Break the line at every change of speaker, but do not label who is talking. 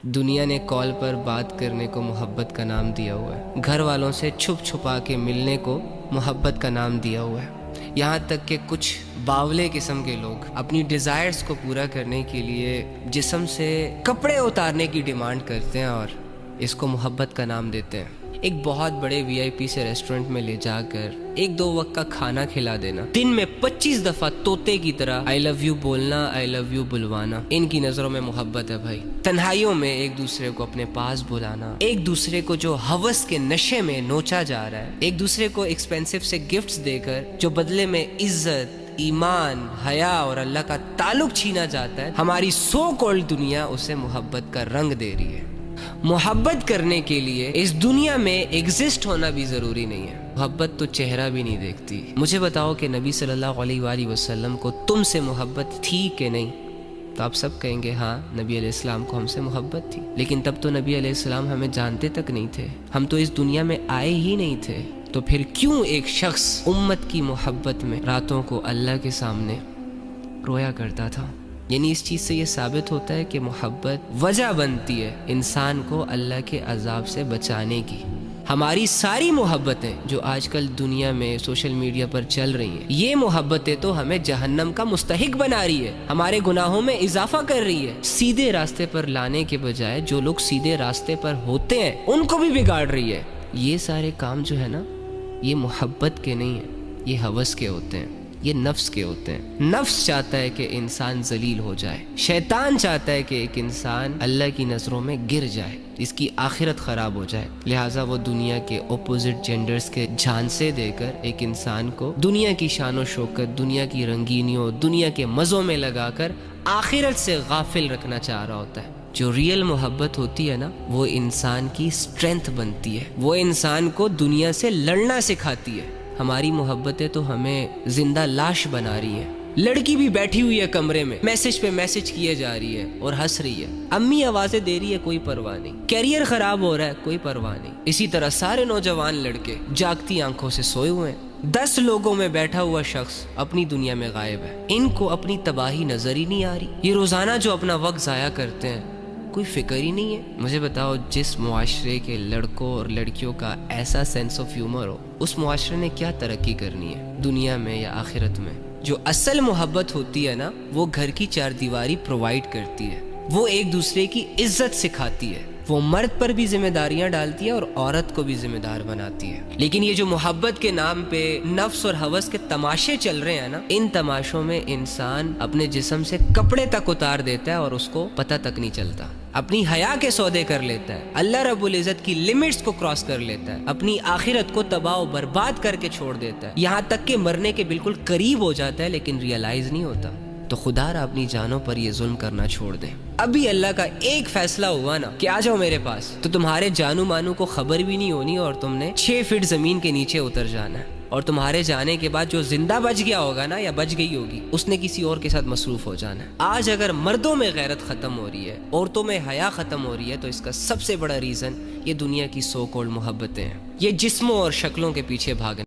دنیا نے کال پر بات کرنے کو محبت کا نام دیا ہوا ہے، گھر والوں سے چھپ چھپا کے ملنے کو محبت کا نام دیا ہوا ہے، یہاں تک کہ کچھ باولے قسم کے لوگ اپنی ڈیزائرز کو پورا کرنے کے لیے جسم سے کپڑے اتارنے کی ڈیمانڈ کرتے ہیں اور اس کو محبت کا نام دیتے ہیں۔ ایک بہت بڑے وی آئی پی سے ریسٹورنٹ میں لے جا کر ایک دو وقت کا کھانا کھلا دینا، دن میں 25 دفعہ طوطے کی طرح آئی لو یو بولنا، آئی لو یو بلوانا، ان کی نظروں میں محبت ہے بھائی۔ تنہائیوں میں ایک دوسرے کو اپنے پاس بلانا، ایک دوسرے کو جو ہوس کے نشے میں نوچا جا رہا ہے، ایک دوسرے کو ایکسپینسو سے گفٹس دے کر جو بدلے میں عزت، ایمان، حیا اور اللہ کا تعلق چھینا جاتا ہے، ہماری سو کالڈ دنیا اسے محبت کا رنگ دے رہی ہے۔ محبت کرنے کے لیے اس دنیا میں ایگزسٹ ہونا بھی ضروری نہیں ہے، محبت تو چہرہ بھی نہیں دیکھتی۔ مجھے بتاؤ کہ نبی صلی اللہ علیہ وآلہ وسلم کو تم سے محبت تھی کہ نہیں؟ تو آپ سب کہیں گے ہاں، نبی علیہ السلام کو ہم سے محبت تھی، لیکن تب تو نبی علیہ السلام ہمیں جانتے تک نہیں تھے، ہم تو اس دنیا میں آئے ہی نہیں تھے۔ تو پھر کیوں ایک شخص امت کی محبت میں راتوں کو اللہ کے سامنے رویا کرتا تھا؟ یعنی اس چیز سے یہ ثابت ہوتا ہے کہ محبت وجہ بنتی ہے انسان کو اللہ کے عذاب سے بچانے کی۔ ہماری ساری محبتیں جو آج کل دنیا میں سوشل میڈیا پر چل رہی ہیں، یہ محبتیں تو ہمیں جہنم کا مستحق بنا رہی ہے، ہمارے گناہوں میں اضافہ کر رہی ہے۔ سیدھے راستے پر لانے کے بجائے جو لوگ سیدھے راستے پر ہوتے ہیں ان کو بھی بگاڑ رہی ہے۔ یہ سارے کام جو ہے نا، یہ محبت کے نہیں ہیں، یہ ہوس کے ہوتے ہیں، یہ نفس کے ہوتے ہیں۔ نفس چاہتا ہے کہ انسان ذلیل ہو جائے، شیطان چاہتا ہے کہ ایک انسان اللہ کی نظروں میں گر جائے، اس کی آخرت خراب ہو جائے، لہٰذا وہ دنیا کے اپوزٹ جینڈرز کے جھانسے دے کر ایک انسان کو دنیا کی شان و شوکت، دنیا کی رنگینیوں، دنیا کے مزوں میں لگا کر آخرت سے غافل رکھنا چاہ رہا ہوتا ہے۔ جو ریئل محبت ہوتی ہے نا، وہ انسان کی اسٹرینتھ بنتی ہے، وہ انسان کو دنیا سے لڑنا سکھاتی ہے۔ ہماری محبتیں تو ہمیں زندہ لاش بنا رہی ہیں۔ لڑکی بھی بیٹھی ہوئی ہے کمرے میں، میسج پہ میسج کیے جا رہی ہے اور ہنس رہی ہے، امی آوازیں دے رہی ہے، کوئی پرواہ نہیں، کیریئر خراب ہو رہا ہے، کوئی پرواہ نہیں۔ اسی طرح سارے نوجوان لڑکے جاگتی آنکھوں سے سوئے ہوئے ہیں، 10 لوگوں میں بیٹھا ہوا شخص اپنی دنیا میں غائب ہے، ان کو اپنی تباہی نظر ہی نہیں آ رہی۔ یہ روزانہ جو اپنا وقت ضائع کرتے ہیں، کوئی فکر ہی نہیں ہے۔ مجھے بتاؤ، جس معاشرے کے لڑکوں اور لڑکیوں کا ایسا سینس آف ہیومر ہو، اس معاشرے نے کیا ترقی کرنی ہے، دنیا میں یا آخرت میں؟ جو اصل محبت ہوتی ہے نا، وہ گھر کی چار دیواری پرووائڈ کرتی ہے، وہ ایک دوسرے کی عزت سکھاتی ہے، وہ مرد پر بھی ذمہ داریاں ڈالتی ہے اور عورت کو بھی ذمہ دار بناتی ہے۔ لیکن یہ جو محبت کے نام پہ نفس اور ہوس کے تماشے چل رہے ہیں نا، ان تماشوں میں انسان اپنے جسم سے کپڑے تک اتار دیتا ہے اور اس کو پتہ تک نہیں چلتا، اپنی حیا کے سودے کر لیتا ہے، اللہ رب العزت کی لمٹس کو کراس کر لیتا ہے، اپنی آخرت کو تباہ و برباد کر کے چھوڑ دیتا ہے، یہاں تک کہ مرنے کے بالکل قریب ہو جاتا ہے لیکن ریئلائز نہیں ہوتا۔ تو خدا را اپنی جانوں پر یہ ظلم کرنا چھوڑ دیں۔ ابھی اللہ کا ایک فیصلہ ہوا نا کہ آ جاؤ میرے پاس، تو تمہارے جانو مانو کو خبر بھی نہیں ہونی اور تم نے 6 فٹ زمین کے نیچے اتر جانا ہے، اور تمہارے جانے کے بعد جو زندہ بچ گیا ہوگا نا، یا بچ گئی ہوگی، اس نے کسی اور کے ساتھ مصروف ہو جانا ہے۔ آج اگر مردوں میں غیرت ختم ہو رہی ہے، عورتوں میں حیا ختم ہو رہی ہے، تو اس کا سب سے بڑا ریزن یہ دنیا کی سو کالڈ محبتیں ہیں، یہ جسموں اور شکلوں کے پیچھے بھاگنا۔